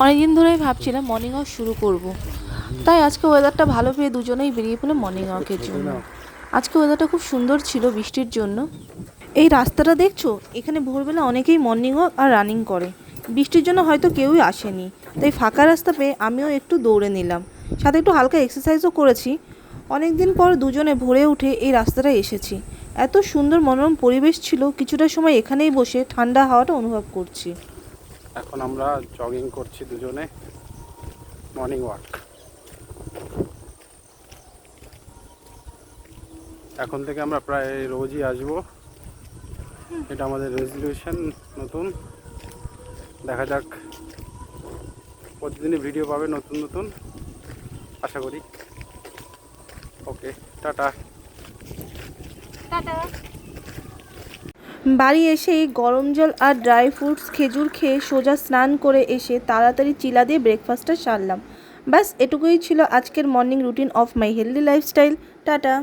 অনেক দিন ধরেই ভাবছিলাম মর্নিং ওয়াক শুরু করব। তাই আজকে ওয়েদারটা ভালো পেয়ে দুজনেই বেরিয়ে পড়লাম মর্নিং ওয়াকের জন্য। আজকে ওয়েদারটা খুব সুন্দর ছিল বৃষ্টির জন্য। এই রাস্তাটা দেখছো, এখানে ভোরবেলা অনেকেই মর্নিং ওয়াক আর রানিং করে। বৃষ্টির জন্য হয়তো কেউই আসেনি, তাই ফাঁকা রাস্তা পেয়ে আমিও একটু দৌড়ে নিলাম, সাথে একটু হালকা এক্সারসাইজও করেছি। অনেক দিন পর দুজনে ভোরে উঠে এই রাস্তাটায় এসেছি। এত সুন্দর মনোরম পরিবেশ ছিল, কিছুটা সময় এখানেই বসে ঠান্ডা হাওয়াটা অনুভব করছি। এখন আমরা জগিং করছি দুজনে, মর্নিং ওয়াক। এখন থেকে আমরা প্রায় রোজই আসবো, এটা আমাদের রেজলিউশন নতুন। দেখা যাক, প্রতিদিনই ভিডিও পাবে নতুন নতুন, আশা করি। ওকে, টাটা। বাড়ি এসেই গরম জল আর ড্রাই ফ্রুটস খেজুর খেয়ে সোজা স্নান করে এসে তাড়াতাড়ি চিলা দিয়ে ব্রেকফাস্টটা সারলাম। ব্যাস এটুকুই ছিল আজকের morning routine of my healthy lifestyle. Tata.